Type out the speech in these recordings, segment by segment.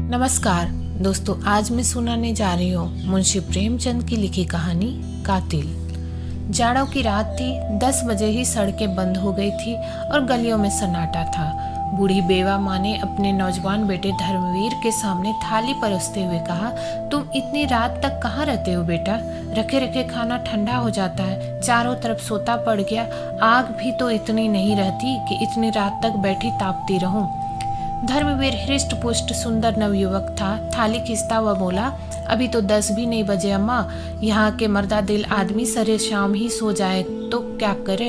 नमस्कार दोस्तों, आज मैं सुनाने जा रही हूँ मुंशी प्रेमचंद की लिखी कहानी कातिल। जाड़ों की रात थी। 10 बजे ही सड़कें बंद हो गई थी और गलियों में सन्नाटा था। बूढ़ी बेवा माँ ने अपने नौजवान बेटे धर्मवीर के सामने थाली परोसते हुए कहा, तुम इतनी रात तक कहाँ रहते हो बेटा? रखे रखे खाना ठंडा हो जाता है। चारों तरफ सोता पड़ गया। आग भी तो इतनी नहीं रहती कि इतनी रात तक बैठी तापती रहूं। धर्मवीर हृष्ट पुष्ट सुंदर नवयुवक था। थाली खींचता हुआ बोला, अभी तो 10 भी नहीं बजे अम्मा। यहाँ के मर्दा दिल आदमी सरे शाम ही सो जाए तो क्या करे।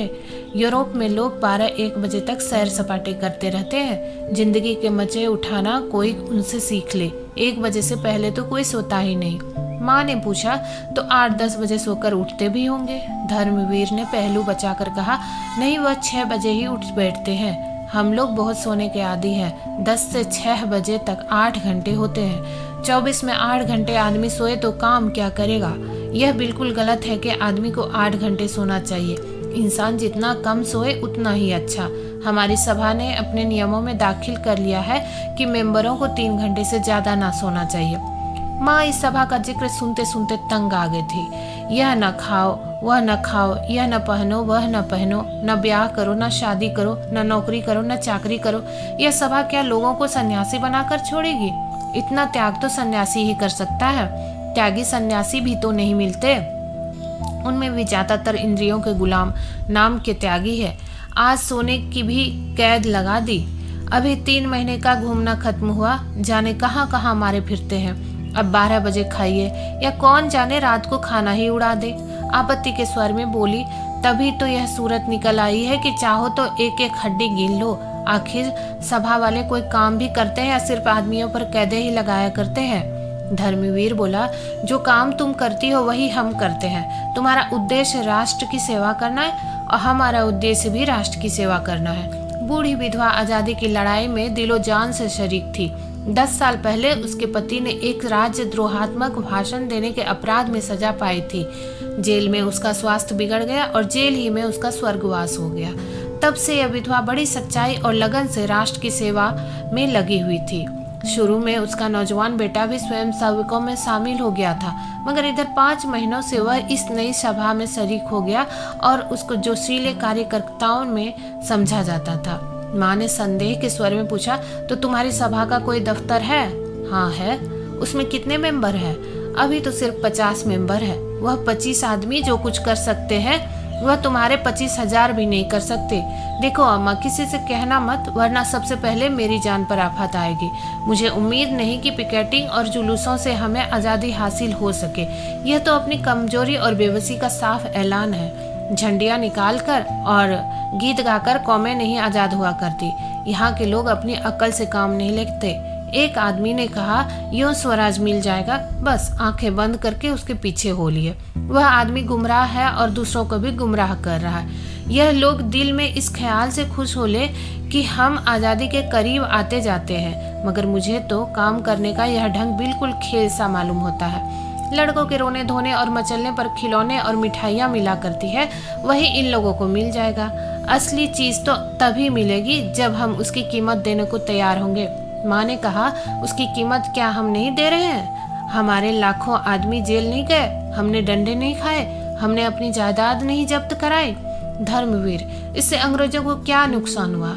यूरोप में लोग 12-1 बजे तक सैर सपाटे करते रहते हैं। जिंदगी के मजे उठाना कोई उनसे सीख ले। 1 बजे से पहले तो कोई सोता ही नहीं। माँ ने पूछा, तो 8-10 बजे सोकर उठते भी होंगे? धर्मवीर ने पहलू बचाकर कहा, नहीं, वह 6 बजे ही उठ बैठते हैं। हम लोग बहुत सोने के आदी हैं। 10 से 6 बजे तक 8 घंटे होते हैं। 24 में 8 घंटे आदमी सोए तो काम क्या करेगा? यह बिल्कुल गलत है कि आदमी को 8 घंटे सोना चाहिए। इंसान जितना कम सोए उतना ही अच्छा। हमारी सभा ने अपने नियमों में दाखिल कर लिया है कि मेंबरों को 3 घंटे से ज्यादा ना सोना चाहिए। माँ इस सभा का जिक्र सुनते सुनते तंग आ गई थी। यह न खाओ, वह न खाओ, यह न पहनो, वह न पहनो, न ब्याह करो, न शादी करो, न नौकरी करो, न चाकरी करो। यह सभा क्या लोगों को सन्यासी बनाकर छोड़ेगी? इतना त्याग तो सन्यासी ही कर सकता है। त्यागी सन्यासी भी तो नहीं मिलते। उनमें भी ज्यादातर इंद्रियों के गुलाम नाम के त्यागी है। आज सोने की भी कैद लगा दी। अभी 3 महीने का घूमना खत्म हुआ, जाने कहाँ कहाँ मारे फिरते हैं। अब 12 बजे खाइए, या कौन जाने रात को खाना ही उड़ा दे। आपत्ति के स्वर में बोली, तभी तो यह सूरत निकल आई है कि चाहो तो एक एक हड्डी गिन लो। आखिर सभा वाले कोई काम भी करते हैं या सिर्फ आदमियों पर कैदे ही लगाया करते हैं? धर्मवीर बोला, जो काम तुम करती हो वही हम करते हैं। तुम्हारा उद्देश्य राष्ट्र की सेवा करना है और हमारा उद्देश्य भी राष्ट्र की सेवा करना है। बूढ़ी विधवा आजादी की लड़ाई में दिलो जान से शरीक थी। 10 साल पहले उसके पति ने एक राजद्रोहात्मक भाषण देने के अपराध में सजा पाई थी। जेल में उसका स्वास्थ्य बिगड़ गया और जेल ही में उसका स्वर्गवास हो गया। तब से यह विधवा बड़ी सच्चाई और लगन से राष्ट्र की सेवा में लगी हुई थी। शुरू में उसका नौजवान बेटा भी स्वयं सेवकों में शामिल हो गया था, मगर इधर 5 महीनों से वह इस नई सभा में शरीक हो गया और उसको जोशीले कार्यकर्ताओं में समझा जाता था। माँ ने संदेह के स्वर में पूछा, तो तुम्हारी सभा का कोई दफ्तर है? हाँ है। उसमें कितने मेंबर हैं? अभी तो सिर्फ 50 मेंबर है। वह 25 आदमी जो कुछ कर सकते हैं वह तुम्हारे 25,000 भी नहीं कर सकते। देखो अम्मा, किसी से कहना मत, वरना सबसे पहले मेरी जान पर आफत आएगी। मुझे उम्मीद नहीं कि पिकेटिंग और जुलूसों से हमें आज़ादी हासिल हो सके। यह तो अपनी कमजोरी और बेबसी का साफ ऐलान है। झंडियाँ निकालकर और गीत गाकर कौमें नहीं आज़ाद हुआ करती। यहाँ के लोग अपनी अक्ल से काम नहीं लेते। एक आदमी ने कहा, यूं स्वराज मिल जाएगा, बस आंखें बंद करके उसके पीछे हो लिए। वह आदमी गुमराह है और दूसरों को भी गुमराह कर रहा है। यह लोग दिल में इस ख्याल से खुश हो ले कि हम आज़ादी के करीब आते जाते हैं, मगर मुझे तो काम करने का यह ढंग बिल्कुल खेल सा मालूम होता है। लड़कों के रोने धोने और मचलने पर खिलौने और मिठाइयाँ मिला करती है, वही इन लोगों को मिल जाएगा। असली चीज़ तो तभी मिलेगी जब हम उसकी कीमत देने को तैयार होंगे। माँ ने कहा, उसकी कीमत क्या हम नहीं दे रहे हैं? हमारे लाखों आदमी जेल नहीं गए, हमने डंडे नहीं खाए, हमने अपनी जायदाद नहीं जब्त कराई। धर्मवीर, इससे अंग्रेजों को क्या नुकसान हुआ?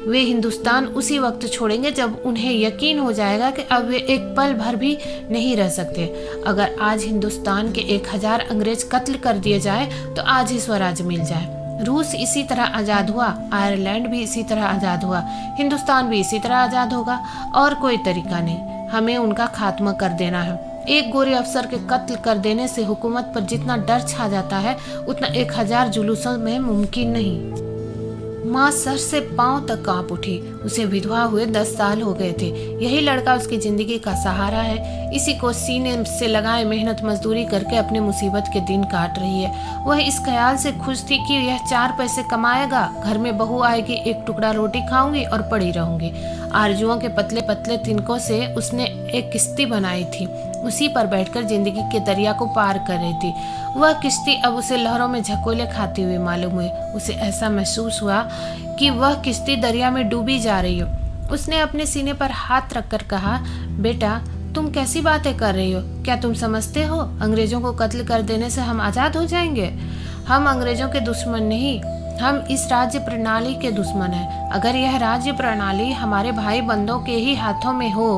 वे हिंदुस्तान उसी वक्त छोड़ेंगे जब उन्हें यकीन हो जाएगा कि अब वे एक पल भर भी नहीं रह सकते। अगर आज हिंदुस्तान के 1000 अंग्रेज कत्ल कर दिए जाए तो आज ही स्वराज मिल जाए। रूस इसी तरह आज़ाद हुआ, आयरलैंड भी इसी तरह आज़ाद हुआ, हिंदुस्तान भी इसी तरह आज़ाद होगा, और कोई तरीका नहीं। हमें उनका खात्मा कर देना है। एक गोरे अफसर के कत्ल कर देने से हुकूमत पर जितना डर छा जाता है उतना 1000 जुलूसों में मुमकिन नहीं। माँ सर से पांव तक कांप उठी। उसे विधवा हुए 10 साल हो गए थे। यही लड़का उसकी जिंदगी का सहारा है। इसी को सीने से लगाए मेहनत मजदूरी करके अपने मुसीबत के दिन काट रही है। वह इस ख्याल से खुश थी कि यह 4 पैसे कमाएगा, घर में बहू आएगी, एक टुकड़ा रोटी खाऊंगी और पड़ी रहूंगी। आरजुओं के पतले पतले तिनकों से उसने एक किश्ती बनाई थी। उसी पर बैठकर जिंदगी के दरिया को पार कर रही थी। वह किश्ती अब उसे लहरों में झकोले खाती हुई मालूम हुई। उसे ऐसा महसूस हुआ कि वह किश्ती दरिया में डूबी जा रही हो। उसने अपने सीने पर हाथ रखकर कहा, बेटा तुम कैसी बातें कर रही हो? क्या तुम समझते हो अंग्रेजों को कत्ल कर देने से हम आज़ाद हो जाएंगे? हम अंग्रेजों के दुश्मन नहीं, हम इस राज्य प्रणाली के दुश्मन हैं। अगर यह राज्य प्रणाली हमारे भाई बंदों के ही हाथों में हो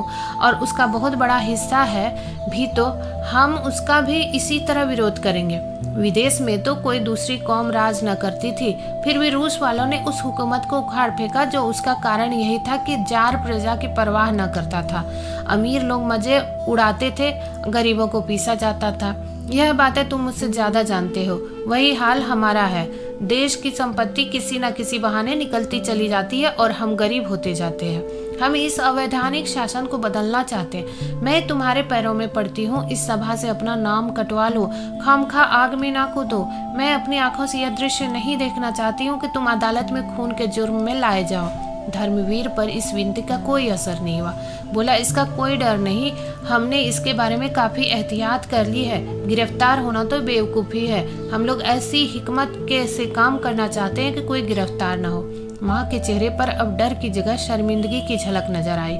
और उसका बहुत बड़ा हिस्सा है भी, तो हम उसका भी इसी तरह विरोध करेंगे। विदेश में तो कोई दूसरी कौम राज न करती थी, फिर भी रूस वालों ने उस हुकूमत को उखाड़ फेंका, जो उसका कारण यही था कि जार प्रजा की परवाह न करता था। अमीर लोग मजे उड़ाते थे, गरीबों को पीसा जाता था। यह बातें तुम मुझसे ज्यादा जानते हो। वही हाल हमारा है। देश की संपत्ति किसी न किसी बहाने निकलती चली जाती है और हम गरीब होते जाते हैं। हम इस अवैधानिक शासन को बदलना चाहते हैं। मैं तुम्हारे पैरों में पड़ती हूँ, इस सभा से अपना नाम कटवा लो, खामखा आग में ना कूदो। मैं अपनी आंखों से यह दृश्य नहीं देखना चाहती हूँ कि तुम अदालत में खून के जुर्म में लाए जाओ। धर्मवीर पर इस विनती का कोई असर नहीं हुआ। बोला, इसका कोई डर नहीं, हमने इसके बारे में काफी एहतियात कर ली है। गिरफ्तार होना तो बेवकूफ़ी है। हम लोग ऐसी हिकमत के से काम करना चाहते हैं कि कोई गिरफ्तार ना हो। माँ के चेहरे पर अब डर की जगह शर्मिंदगी की झलक नजर आई।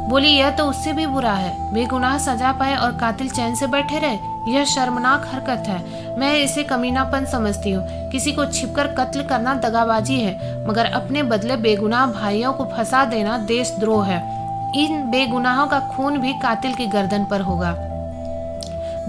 बोली, यह तो उससे भी बुरा है। बेगुनाह सजा पाए और कातिल चैन से बैठे रहे। यह शर्मनाक हरकत है। मैं इसे कमीनापन समझती हूँ। किसी को छिपकर कत्ल करना दगाबाजी है, मगर अपने बदले बेगुनाह भाइयों को फंसा देना देशद्रोह है। इन बेगुनाहों का खून भी कातिल की गर्दन पर होगा।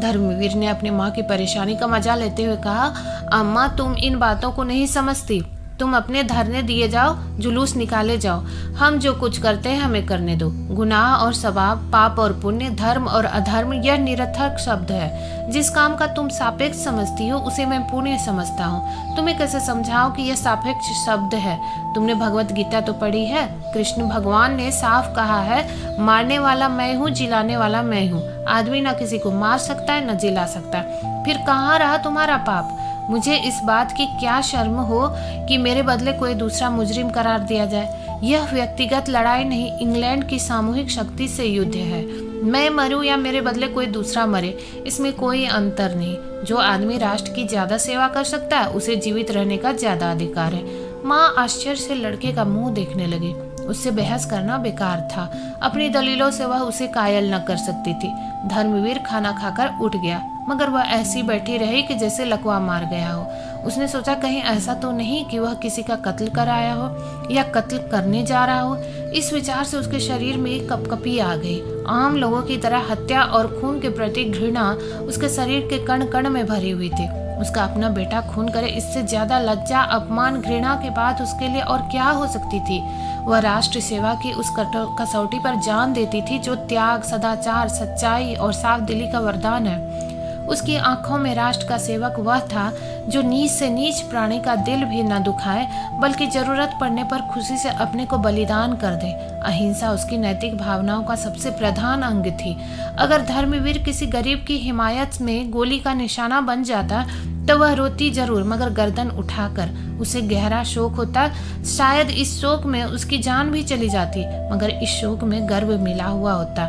धर्मवीर ने अपनी माँ की परेशानी का मजा लेते हुए कहा, अम्मा तुम इन बातों को नहीं समझती। तुम अपने धरने दिए जाओ, जुलूस निकाले जाओ। हम जो कुछ करते हैं हमें करने दो। गुनाह और सवाब, पाप और पुण्य, धर्म और अधर्म, यह निरर्थक शब्द है। जिस काम का तुम सापेक्ष समझती हो उसे मैं पुण्य समझता हूँ। तुम्हें कैसे समझाओ कि यह सापेक्ष शब्द है? तुमने भगवत गीता तो पढ़ी है। कृष्ण भगवान ने साफ कहा है, मारने वाला मैं हूँ, जिलाने वाला मैं हूँ। आदमी न किसी को मार सकता है न जिला सकता है। फिर कहाँ रहा तुम्हारा पाप? मुझे इस बात की क्या शर्म हो कि मेरे बदले कोई दूसरा मुजरिम करार दिया जाए। यह व्यक्तिगत लड़ाई नहीं, इंग्लैंड की सामूहिक शक्ति से युद्ध है। मैं मरूं या मेरे बदले कोई दूसरा मरे, इसमें कोई अंतर नहीं। जो आदमी राष्ट्र की ज्यादा सेवा कर सकता है उसे जीवित रहने का ज्यादा अधिकार है। माँ आश्चर्य से लड़के का मुंह देखने लगी। उससे बहस करना बेकार था। अपनी दलीलों से वह उसे कायल न कर सकती थी। धर्मवीर खाना खाकर उठ गया, मगर वह ऐसी बैठी रही कि जैसे लकवा मार गया हो। उसने सोचा, कहीं ऐसा तो नहीं कि वह किसी का कत्ल कर आया हो या कत्ल करने जा रहा हो। इस विचार से उसके शरीर में एक कपकपी आ गई। आम लोगों की तरह हत्या और खून के प्रति घृणा उसके शरीर के कण कण में भरी हुई थी। उसका अपना बेटा खून करे, इससे ज्यादा लज्जा, अपमान, घृणा के बाद उसके लिए और क्या हो सकती थी? वह राष्ट्र सेवा की उस कसौटी पर जान देती थी जो त्याग, सदाचार, सच्चाई और साफ दिली का वरदान है। उसकी आंखों में राष्ट्र का सेवक वह था जो नीच से नीच प्राणी का दिल भी न दुखाए, बल्कि जरूरत पड़ने पर खुशी से अपने को बलिदान कर दे। अहिंसा उसकी नैतिक भावनाओं का सबसे प्रधान अंग थी। अगर धर्मवीर किसी गरीब की हिमायत में गोली का निशाना बन जाता तो वह रोती जरूर, मगर गर्दन उठाकर। उसे गहरा शोक होता। शायद इस शोक में उसकी जान भी चली जाती, मगर इस शोक में गर्व मिला हुआ होता।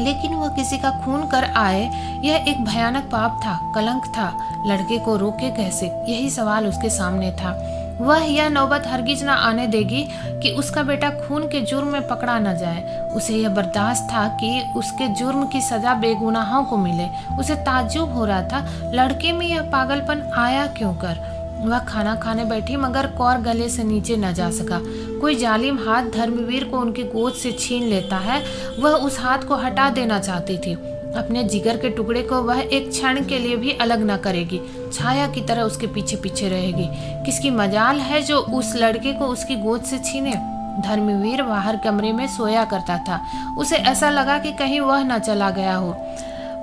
लेकिन वह किसी का खून कर आए, यह एक भयानक पाप था, कलंक था। लड़के को रोके कैसे, यही सवाल उसके सामने था। वह यह नौबत हरगिज न आने देगी कि उसका बेटा खून के जुर्म में पकड़ा न जाए। उसे यह बर्दाश्त था कि उसके जुर्म की सजा बेगुनाहों को मिले। उसे ताज्जुब हो रहा था, लड़के में यह पागलपन आया क्यों कर। वह खाना खाने बैठी, मगर कौर गले से नीचे न जा सका। कोई जालिम हाथ धर्मवीर को उनकी गोद से छीन लेता है। वह उस हाथ को हटा देना चाहती थी। अपने जिगर के टुकड़े को वह एक क्षण के लिए भी अलग न करेगी। छाया की तरह उसके पीछे पीछे रहेगी। किसकी मजाल है जो उस लड़के को उसकी गोद से छीने। धर्मवीर बाहर कमरे में सोया करता था। उसे ऐसा लगा कि कहीं वह न चला गया हो।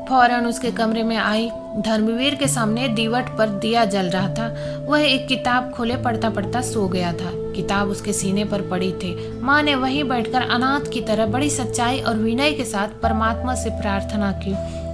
फौरन उसके कमरे में आई। धर्मवीर के सामने दीवट पर दिया जल रहा था। वह एक किताब खोले पढ़ता पढ़ता सो गया था। किताब उसके सीने पर पड़ी थी। माँ ने वहीं बैठकर अनाथ की तरह बड़ी सच्चाई और विनय के साथ परमात्मा से प्रार्थना की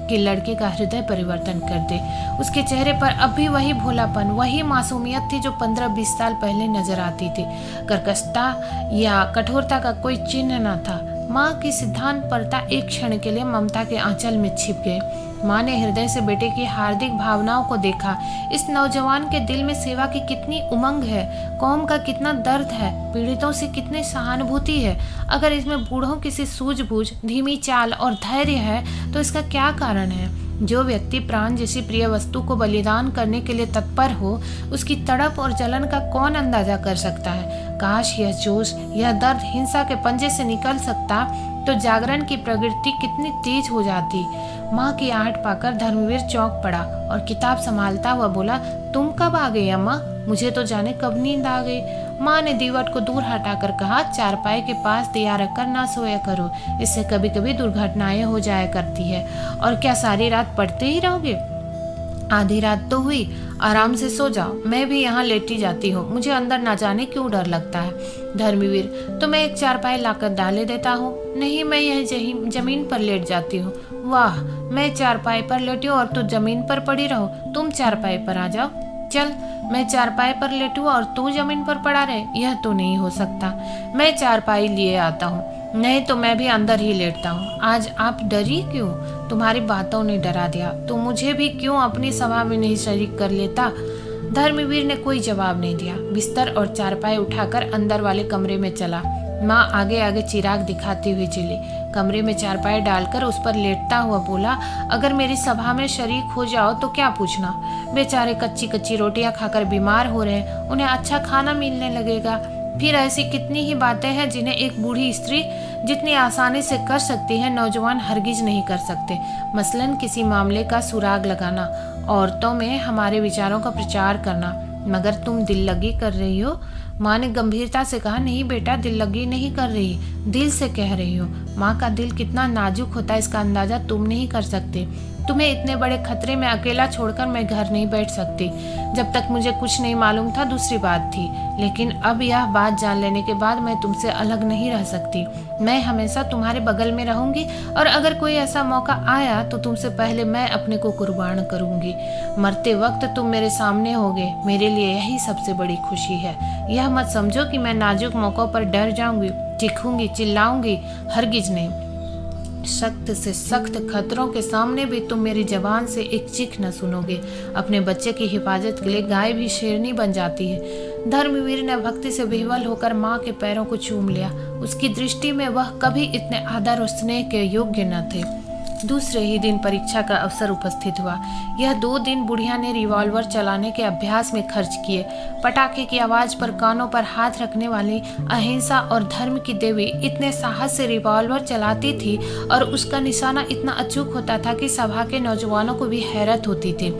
कि लड़के का हृदय परिवर्तन कर दे। उसके चेहरे पर अब भी वही भोलापन, वही मासूमियत थी जो 15-20 साल पहले नजर आती थी। कर्कशता या कठोरता का कोई चिन्ह न था। माँ की सिद्धांत परता एक क्षण के लिए ममता के आंचल में छिप गए। माँ ने हृदय से बेटे की हार्दिक भावनाओं को देखा। इस नौजवान के दिल में सेवा की कितनी उमंग है, कौम का कितना दर्द है, पीड़ितों से कितनी सहानुभूति है। अगर इसमें बूढ़ों की सी सूझबूझ, धीमी चाल और धैर्य है तो इसका क्या कारण है? जो व्यक्ति प्राण जैसी प्रिय वस्तु को बलिदान करने के लिए तत्पर हो, उसकी तड़प और जलन का कौन अंदाजा कर सकता है? काश यह जोश, यह दर्द हिंसा के पंजे से निकल सकता तो जागरण की प्रवृत्ति कितनी तेज हो जाती। माँ की आहट पाकर धर्मवीर चौंक पड़ा और किताब संभालता हुआ बोला, तुम कब आ गई अम्मा? मुझे तो जाने कब नींद आ गई। माँ ने दीवार को दूर हटाकर कहा, चारपाई के पास दिया रखकर ना सोया करो, इससे कभी कभी दुर्घटनाएं हो जाया करती है। और क्या सारी रात पढ़ते ही रहोगे? आधी रात तो हुई, आराम से सो जाओ, मैं भी यहाँ लेटी जाती हूँ, मुझे अंदर ना जाने क्यों डर लगता है। धर्मवीर, तो मैं एक चारपाई लाकर डाले देता हूँ। नहीं, मैं यह जमीन पर लेट जाती हूँ। वाह, मैं चारपाई पर लेटी हूँ और तू जमीन पर पड़ी रहो। तुम चारपाई पर आ जाओ। चल, मैं चारपाई पर लेटूं और तू जमीन पर पड़ा रहे, यह तो नहीं हो सकता। मैं चारपाई लिए आता हूँ, नहीं तो मैं भी अंदर ही लेटता हूँ। आज आप डरी क्यों? तुम्हारी बातों ने डरा दिया तो मुझे भी क्यों अपनी सभा में नहीं शरीक कर लेता? धर्मवीर ने कोई जवाब नहीं दिया। बिस्तर और चारपाई उठाकर अंदर वाले कमरे में चला। माँ आगे आगे चिराग दिखाती हुई चली। कमरे में चारपाई डालकर उस पर लेटता हुआ बोला, अगर मेरी सभा में शरीक हो जाओ तो क्या पूछना? बेचारे कच्ची कच्ची रोटियां खाकर बीमार हो रहे हैं, उन्हें अच्छा खाना मिलने लगेगा। फिर ऐसी कितनी ही बातें हैं जिन्हें एक बूढ़ी स्त्री जितनी आसानी से कर सकती है, नौजवान हरगिज नहीं कर सकते। मसलन किसी मामले का सुराग लगाना, औरतों में हमारे विचारों का प्रचार करना। मगर तुम दिल लगी कर रही हो। माँ ने गंभीरता से कहा, नहीं बेटा, दिल लगी नहीं कर रही, दिल से कह रही हो। माँ का दिल कितना नाजुक होता है इसका अंदाजा तुम नहीं कर सकते। तुम्हें इतने बड़े खतरे में अकेला छोड़कर मैं घर नहीं बैठ सकती। जब तक मुझे कुछ नहीं मालूम था दूसरी बात थी, लेकिन अब यह बात जान लेने के बाद मैं तुमसे अलग नहीं रह सकती। मैं हमेशा तुम्हारे बगल में रहूंगी और अगर कोई ऐसा मौका आया तो तुमसे पहले मैं अपने को कुर्बान करूंगी। मरते वक्त तुम मेरे सामने होगे, मेरे लिए यही सबसे बड़ी खुशी है। यह मत समझो कि मैं नाजुक मौक़ों पर डर जाऊंगी, चीखूंगी, चिल्लाऊंगी, हरगिज नहीं। सख्त से सख्त खतरों के सामने भी तुम मेरी जबान से एक चीख न सुनोगे। अपने बच्चे की हिफाजत के लिए गाय भी शेरनी बन जाती है। धर्मवीर ने भक्ति से विह्वल होकर माँ के पैरों को चूम लिया। उसकी दृष्टि में वह कभी इतने आदर और स्नेह के योग्य न थे। दूसरे ही दिन परीक्षा का अवसर उपस्थित हुआ। यह 2 दिन बुढ़िया ने रिवॉल्वर चलाने के अभ्यास में खर्च किए। पटाखे की आवाज पर कानों पर हाथ रखने वाली अहिंसा और धर्म की देवी इतने साहस से रिवॉल्वर चलाती थी और उसका निशाना इतना अचूक होता था कि सभा के नौजवानों को भी हैरत होती थी।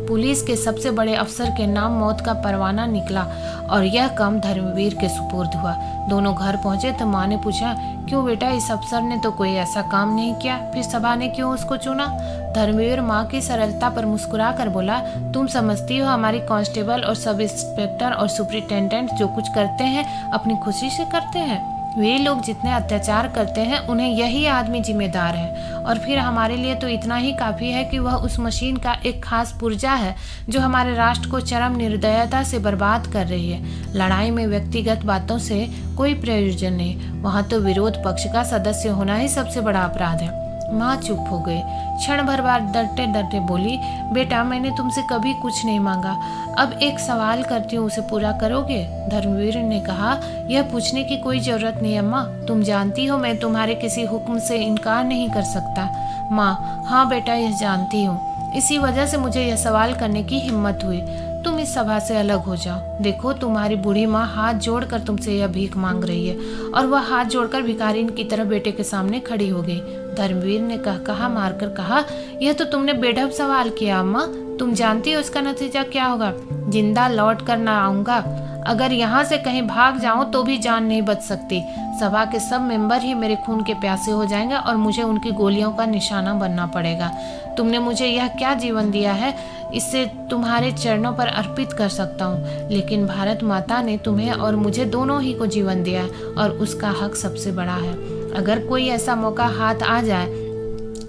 पुलिस के सबसे बड़े अफसर के नाम मौत का परवाना निकला और यह काम धर्मवीर के सुपुर्द हुआ। दोनों घर पहुंचे तो माँ ने पूछा, क्यों बेटा, इस अफसर ने तो कोई ऐसा काम नहीं किया, फिर सभा ने क्यों उसको चुना? धर्मवीर माँ की सरलता पर मुस्कुरा कर बोला, तुम समझती हो हमारी कांस्टेबल और सब इंस्पेक्टर और सुपरिटेंडेंट जो कुछ करते हैं अपनी खुशी से करते हैं। वे लोग जितने अत्याचार करते हैं उन्हें यही आदमी जिम्मेदार है। और फिर हमारे लिए तो इतना ही काफ़ी है कि वह उस मशीन का एक खास पुर्जा है जो हमारे राष्ट्र को चरम निर्दयता से बर्बाद कर रही है। लड़ाई में व्यक्तिगत बातों से कोई प्रयोजन नहीं, वहाँ तो विरोध पक्ष का सदस्य होना ही सबसे बड़ा अपराध है। माँ चुप हो गई। क्षण भर बाद डरते डरते बोली, बेटा, मैंने तुमसे कभी कुछ नहीं मांगा। अब एक सवाल करती हूँ, उसे पूरा करोगे? धर्मवीर ने कहा, यह पूछने की कोई जरूरत नहीं अम्मा, तुम जानती हो मैं तुम्हारे किसी हुक्म से इनकार नहीं कर सकता। माँ, हाँ बेटा, यह जानती हूँ, इसी वजह से मुझे यह सवाल करने की हिम्मत हुई। तुम इस सभा से अलग हो जाओ। देखो, तुम्हारी बूढ़ी माँ हाथ जोड़कर तुमसे यह भीख मांग रही है। और वह हाथ जोड़कर भिखारिन की तरह बेटे के सामने खड़ी हो गई। धर्मवीर ने कहा मारकर कहा, यह तो तुमने बेढब सवाल किया अम्मा, तुम जानती हो इसका नतीजा क्या होगा? जिंदा लौट कर ना आऊंगा। अगर यहाँ से कहीं भाग जाऊं तो भी जान नहीं बच सकती। सभा के सब मेंबर ही मेरे खून के प्यासे हो जाएंगे और मुझे उनकी गोलियों का निशाना बनना पड़ेगा। तुमने मुझे यह क्या जीवन दिया है, इससे तुम्हारे चरणों पर अर्पित कर सकता हूँ, लेकिन भारत माता ने तुम्हें और मुझे दोनों ही को जीवन दिया है और उसका हक सबसे बड़ा है। अगर कोई ऐसा मौका हाथ आ जाए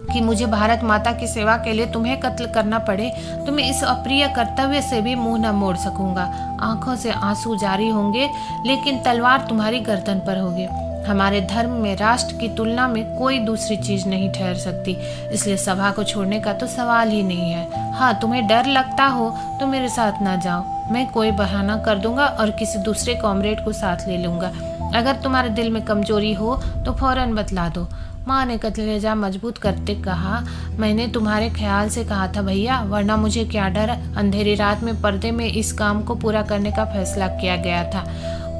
कि मुझे भारत माता की सेवा के लिए तुम्हें कत्ल करना पड़े तो मैं इस अप्रिय कर्तव्य से भी मुंह न मोड़ सकूंगा। आंखों से आंसू जारी होंगे लेकिन तलवार तुम्हारी गर्दन पर होगी। हमारे धर्म में राष्ट्र की तुलना में कोई दूसरी चीज नहीं ठहर सकती, इसलिए सभा को छोड़ने का तो सवाल ही नहीं है। हाँ, तुम्हें डर लगता हो तो मेरे साथ ना जाओ, मैं कोई बहाना कर दूंगा और किसी दूसरे कॉमरेड को साथ ले लूंगा। अगर तुम्हारे दिल में कमजोरी हो तो फौरन बतला दो। माँ ने कलेजा मजबूत करते कहा, मैंने तुम्हारे ख्याल से कहा था भैया, वरना मुझे क्या डर। अंधेरी रात में पर्दे में इस काम को पूरा करने का फैसला किया गया था।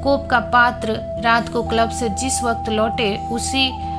कोप का पात्र रात को क्लब से जिस वक्त लौटे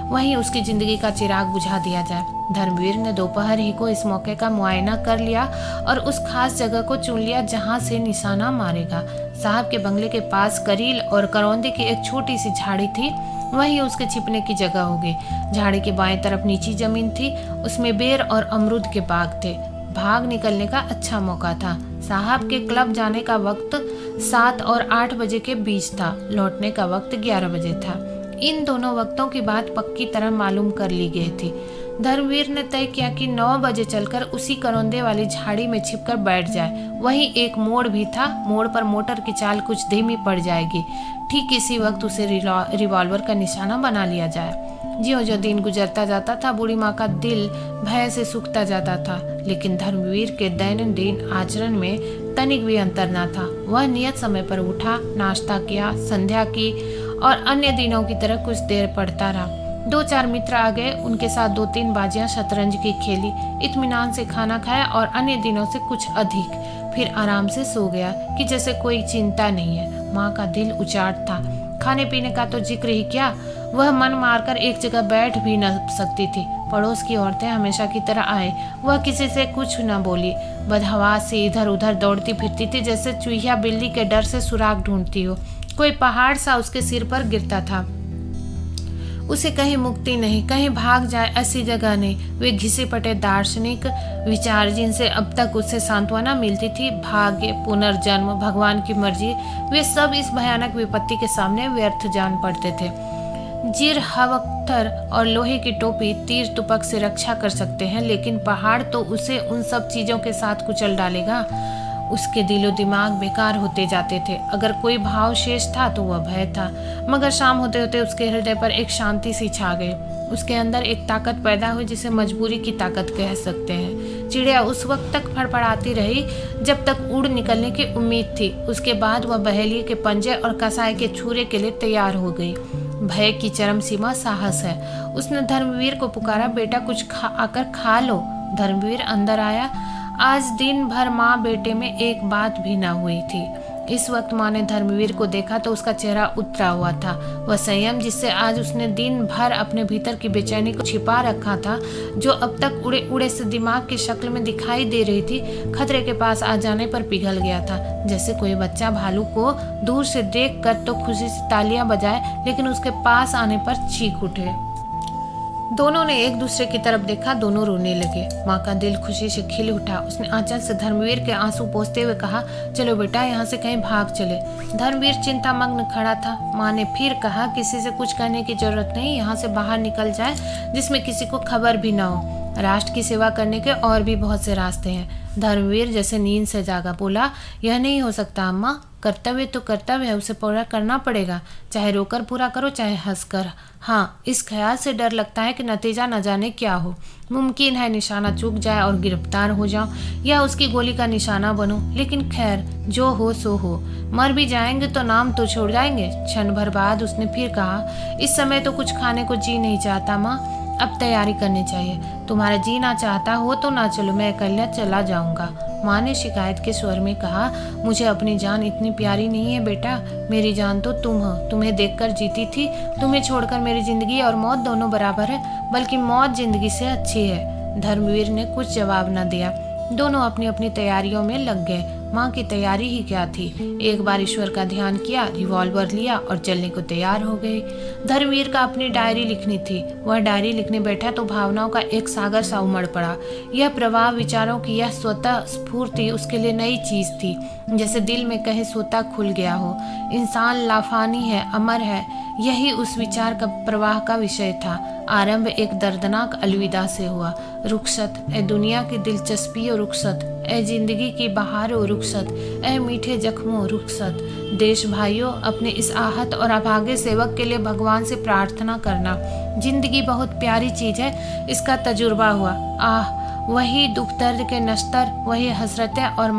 वहीं उसकी जिंदगी का चिराग बुझा दिया जाए। धर्मवीर ने दोपहर ही को इस मौके का मुआयना कर लिया और उस खास जगह को चुन लिया जहां से निशाना मारेगा। साहब के बंगले के पास करील और करौंदे की एक छोटी सी झाड़ी थी, वहीं उसके छिपने की जगह होगी। झाड़ी के बाएं तरफ नीची जमीन थी, उसमें बेर और अमरूद के बाग थे। भाग निकलने का अच्छा मौका था। साहब के क्लब जाने का वक्त 7 और 8 बजे के बीच था, लौटने का वक्त 11 बजे था। इन दोनों वक्तों की बात पक्की तरह मालूम कर ली गई थी। धर्मवीर ने तय किया कि 9 बजे चलकर उसी करौंदे वाली झाड़ी में छिपकर बैठ जाए। वहीं एक मोड़ भी था, मोड़ पर मोटर की चाल कुछ धीमी पड़ जाएगी। ठीक इसी वक्त उसे रिवॉल्वर का निशाना बना लिया जाए। ज्यों-ज्यों दिन गुजरता जाता था, बूढ़ी माँ का दिल भय से सूखता जाता था, लेकिन धर्मवीर के दैनंदिन आचरण में तनिक भी अंतर न था। वह नियत समय पर उठा, नाश्ता किया, संध्या की और अन्य दिनों की तरह कुछ देर पढ़ता रहा। 2-4 मित्र आ गए, उनके साथ 2-3 बाजियां शतरंज की खेली, इत्मीनान से खाना खाया और अन्य दिनों से कुछ अधिक। फिर आराम से सो गया कि जैसे कोई चिंता नहीं है। माँ का दिल उचाट था। खाने पीने का तो जिक्र ही क्या, वह मन मारकर एक जगह बैठ भी न सकती थी। पड़ोस की औरतें हमेशा की तरह आए, वह किसी से कुछ न बोली। बदहवास से इधर उधर दौड़ती फिरती थी, जैसे चूहिया बिल्ली के डर से सुराग ढूंढती हो। कोई पहाड़ सा उसके सिर पर गिरता था। उसे कहीं मुक्ति नहीं, कहीं भाग जाए ऐसी जगह नहीं। वे घिसे पटे दार्शनिक विचार जिनसे अब तक उसे सांत्वना मिलती थी, भाग्य, पुनर्जन्म, भगवान की मर्जी, वे सब इस भयानक विपत्ति के सामने व्यर्थ जान पड़ते थे। जिर हवक्तर और लोहे की टोपी तीर तुपक से रक्षा कर सकते हैं, लेकिन पहाड़ तो उसे उन सब चीजों के साथ कुचल डालेगा। उसके दिलो दिमाग बेकार होते जाते थे। अगर कोई भाव शेष था तो वह भय था। मगर शाम होते होते उसके हृदय पर एक शांति सी छा गई। उसके अंदर एक ताकत पैदा हुई जिसे मजबूरी की ताकत कह सकते हैं। चिड़िया उस वक्त तक फड़फड़ाती रही जब तक उड़ निकलने की उम्मीद थी। उसके बाद वह बहेलिए के पंजे और कसाई के छुरे के लिए तैयार हो गई। भय की चरम सीमा साहस है। उसने धर्मवीर को पुकारा, बेटा कुछ आकर खा लो। धर्मवीर अंदर आया। आज दिन भर माँ बेटे में एक बात भी न हुई थी। इस वक्त माँ ने धर्मवीर को देखा तो उसका चेहरा उतरा हुआ था। वह संयम जिससे आज उसने दिन भर अपने भीतर की बेचैनी को छिपा रखा था, जो अब तक उड़े उड़े से दिमाग की शक्ल में दिखाई दे रही थी, खतरे के पास आ जाने पर पिघल गया था। जैसे कोई बच्चा भालू को दूर से देख कर तो खुशी से तालियां बजाए, लेकिन उसके पास आने पर चीख उठे। दोनों ने एक दूसरे की तरफ देखा, दोनों रोने लगे। माँ का दिल खुशी से खिल उठा। उसने आंचल से धर्मवीर के आंसू पोंछते हुए कहा, चलो बेटा यहाँ से कहीं भाग चले। धर्मवीर चिंतामग्न खड़ा था। माँ ने फिर कहा, किसी से कुछ कहने की जरूरत नहीं, यहाँ से बाहर निकल जाए जिसमें किसी को खबर भी ना हो। राष्ट्र की सेवा करने के और भी बहुत से रास्ते हैं। धर्मवीर जैसे नींद से जागा, बोला, यह नहीं हो सकता अम्मा, कर्तव्य तो कर्तव्य है, उसे पूरा करना पड़ेगा, चाहे रोकर पूरा करो चाहे हंसकर। हाँ, इस ख्याल से डर लगता है कि नतीजा न जाने क्या हो। मुमकिन है निशाना चूक जाए और गिरफ्तार हो जाऊं या उसकी गोली का निशाना बनूं, लेकिन खैर जो हो सो हो। मर भी जाएंगे तो नाम तो छोड़ जाएंगे। क्षण भर बाद उसने फिर कहा, इस समय तो कुछ खाने को जी नहीं चाहता माँ, अब तैयारी करनी चाहिए। तुम्हारा जी ना चाहता हो तो ना चलो, मैं अकेला चला जाऊंगा। माँ ने शिकायत के स्वर में कहा, मुझे अपनी जान इतनी प्यारी नहीं है बेटा, मेरी जान तो तुम हो। तुम्हें देखकर जीती थी, तुम्हें छोड़कर मेरी जिंदगी और मौत दोनों बराबर है, बल्कि मौत जिंदगी से अच्छी है। धर्मवीर ने कुछ जवाब न दिया। दोनों अपनी अपनी तैयारियों में लग गए। माँ की तैयारी ही क्या थी, एक बार ईश्वर का ध्यान किया, रिवॉल्वर लिया और चलने को तैयार हो गए। धर्मवीर का अपनी डायरी लिखनी थी। वह डायरी लिखने बैठा तो भावनाओं का एक सागर सा उमड़ पड़ा। यह प्रवाह, विचारों की यह स्वतः स्फूर्ति उसके लिए नई चीज थी, जैसे दिल में कहीं सोता खुल गया हो। इंसान लाफानी है, अमर है, यही उस विचार का प्रवाह का विषय था। आरंभ एक दर्दनाक अलविदा से हुआ। रुखसत ए दुनिया की दिलचस्पी और रुखसत, ए जिंदगी की बहार और रुखसत, ए मीठे जख्मों रुखसत। देश भाइयों, अपने इस आहत और अभागे सेवक के लिए भगवान से प्रार्थना करना। जिंदगी बहुत प्यारी चीज है, इसका तजुर्बा हुआ। वही दुख दर्द के नश्तर, वही हसरतें और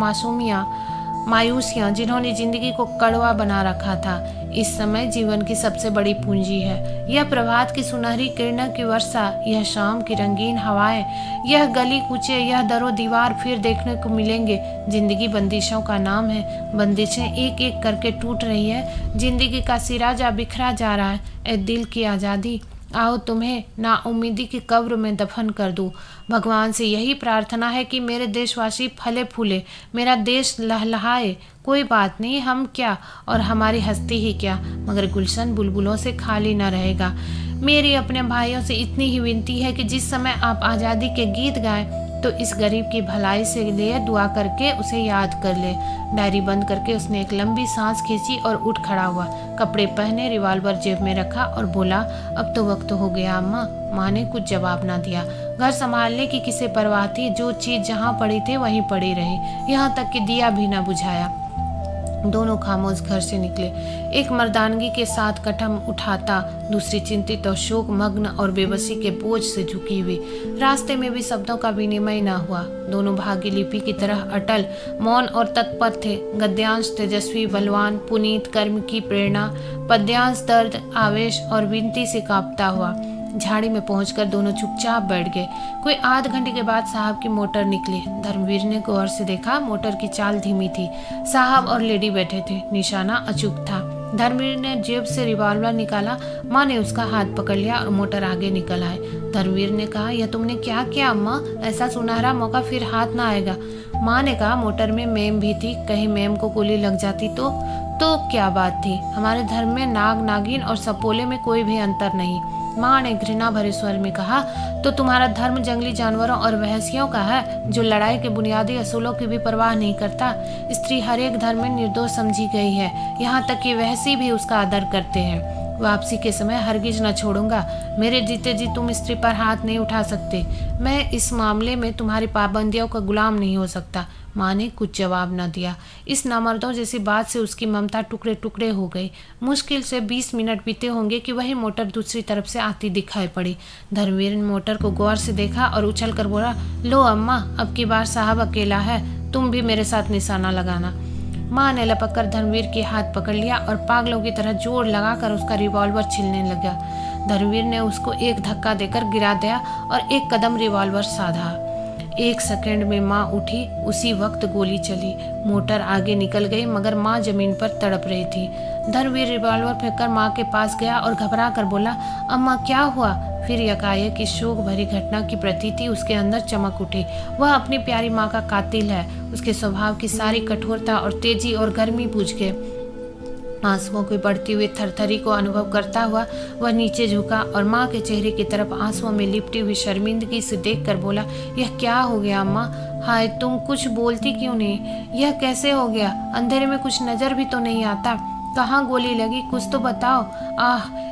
मायूसियाँ जिन्होंने जिंदगी को कड़वा बना रखा था, इस समय जीवन की सबसे बड़ी पूंजी है। यह प्रभात की सुनहरी किरणों की वर्षा, यह शाम की रंगीन हवाएं, यह गली कूचे, यह दरो दीवार फिर देखने को मिलेंगे। जिंदगी बंदिशों का नाम है, बंदिशें एक एक करके टूट रही है, जिंदगी का सिराजा बिखरा जा रहा है। ए दिल की आज़ादी, आओ तुम्हें नाउम्मीदी की कब्र में दफन कर दूं। भगवान से यही प्रार्थना है कि मेरे देशवासी फले फूले, मेरा देश लहलहाए। कोई बात नहीं, हम क्या और हमारी हस्ती ही क्या, मगर गुलशन बुलबुलों से खाली न रहेगा। मेरी अपने भाइयों से इतनी ही विनती है कि जिस समय आप आज़ादी के गीत गाएं तो इस गरीब की भलाई से लिए दुआ करके उसे याद कर ले। डायरी बंद करके उसने एक लंबी सांस खींची और उठ खड़ा हुआ। कपड़े पहने, रिवॉल्वर जेब में रखा और बोला, अब तो वक्त हो गया अम्मा। माँ ने कुछ जवाब ना दिया। घर संभालने की किसे परवाह थी, जो चीज जहाँ पड़ी थी वहीं पड़ी रही, यहाँ तक कि दिया भी ना बुझाया। दोनों खामोश घर से निकले, एक मर्दानगी के साथ कदम उठाता, दूसरी चिंतित और शोक मग्न और बेबसी के बोझ से झुकी हुई। रास्ते में भी शब्दों का विनिमय न हुआ। दोनों भाग्य लिपि की तरह अटल, मौन और तत्पर थे। गद्यांश तेजस्वी बलवान, पुनीत कर्म की प्रेरणा, पद्यांश दर्द आवेश और विनती से कांपता हुआ। झाड़ी में पहुंचकर दोनों चुपचाप बैठ गए। कोई आध घंटे के बाद साहब की मोटर निकली। धर्मवीर ने गौर से देखा, मोटर की चाल धीमी थी। साहब और लेडी बैठे थे, निशाना अचूक था। धर्मवीर ने जेब से रिवॉल्वर निकाला। माँ ने उसका हाथ पकड़ लिया और मोटर आगे निकल आए। धर्मवीर ने कहा, यह तुमने क्या किया अम्मा? ऐसा सुनहरा मौका फिर हाथ ना आएगा। माँ ने कहा, मोटर में मेम भी थी, कहीं मेम को गोली लग जाती तो क्या बात थी? हमारे धर्म में नाग नागिन और सपोले में कोई भी अंतर नहीं। माँ ने घृणा भरे स्वर में कहा, तो तुम्हारा धर्म जंगली जानवरों और वहसियों का है, जो लड़ाई के बुनियादी असूलों की भी परवाह नहीं करता। स्त्री हर एक धर्म में निर्दोष समझी गई है, यहाँ तक कि वहसी भी उसका आदर करते हैं। वापसी के समय हरगिज न छोड़ूंगा। मेरे जीते जी तुम स्त्री पर हाथ नहीं उठा सकते। मैं इस मामले में तुम्हारी पाबंदियों का गुलाम नहीं हो सकता। माँ ने कुछ जवाब न दिया। इस नामर्दों जैसी बात से उसकी ममता टुकड़े टुकड़े हो गई। मुश्किल से 20 मिनट बीते होंगे कि वही मोटर दूसरी तरफ से आती दिखाई पड़ी। धर्मवीर ने मोटर को गौर से देखा और उछल कर बोला, लो अम्मा, अब की बार साहब अकेला है, तुम भी मेरे साथ निशाना लगाना। माँ ने लपक कर धर्मवीर के हाथ पकड़ लिया और पागलों की तरह जोर लगाकर उसका रिवॉल्वर छीलने लगा। धर्मवीर ने उसको एक धक्का देकर गिरा दिया और एक कदम रिवॉल्वर साधा। 1 सेकंड में माँ उठी। उसी वक्त गोली चली। मोटर आगे निकल गई, मगर माँ जमीन पर तड़प रही थी। धर्मवीर रिवॉल्वर फेंककर माँ के पास गया और घबरा कर बोला, अम्मा क्या हुआ? फिर यकायक इस शोक भरी घटना की प्रतीति उसके अंदर चमक उठी। वह अपनी प्यारी माँ का कातिल है। उसके स्वभाव की सारी कठोरता और तेजी और गर्मी बुझ गए। आंसुओं की बढ़ती हुई थरथरी को अनुभव करता हुआ वह नीचे झुका और माँ के चेहरे की तरफ आंसुओं में लिपटी हुई शर्मिंदगी से देखकर बोला, यह क्या हो गया अम्मा? हाय, तुम कुछ बोलती क्यों नहीं? यह कैसे हो गया? अंधेरे में कुछ नजर भी तो नहीं आता। कहाँ गोली लगी? कुछ तो बताओ।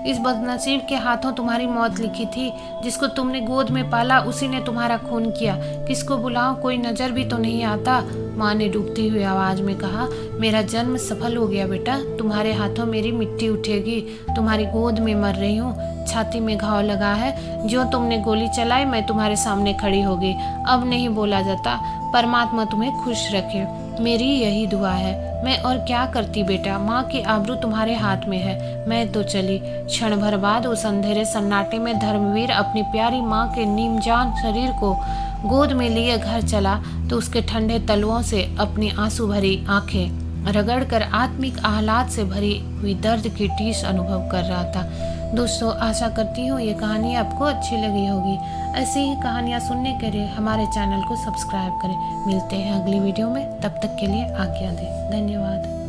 इस बदनसीब के हाथों तुम्हारी मौत लिखी थी। जिसको तुमने गोद में पाला उसी ने तुम्हारा खून किया। किसको बुलाओ? कोई नजर भी तो नहीं आता। माँ ने डूबती हुई आवाज में कहा, मेरा जन्म सफल हो गया बेटा। तुम्हारे हाथों मेरी मिट्टी उठेगी। तुम्हारी गोद में मर रही हूँ। छाती में घाव लगा है। जो तुमने गोली चलाई मैं तुम्हारे सामने खड़ी हो गई। अब नहीं बोला जाता। परमात्मा तुम्हें खुश रखे, मेरी यही दुआ है। मैं और क्या करती बेटा? माँ की आबरू तुम्हारे हाथ में है। मैं तो चली। क्षण भर बाद उस अंधेरे सन्नाटे में धर्मवीर अपनी प्यारी माँ के नीमजान शरीर को गोद में लिए घर चला तो उसके ठंडे तलवों से अपनी आंसू भरी आंखें रगड़कर आत्मिक आह्लाद से भरी हुई दर्द की टीस अनुभव कर रहा था। दोस्तों, आशा करती हूँ ये कहानी आपको अच्छी लगी होगी। ऐसी ही कहानियाँ सुनने के लिए हमारे चैनल को सब्सक्राइब करें। मिलते हैं अगली वीडियो में, तब तक के लिए आज्ञा दें। धन्यवाद।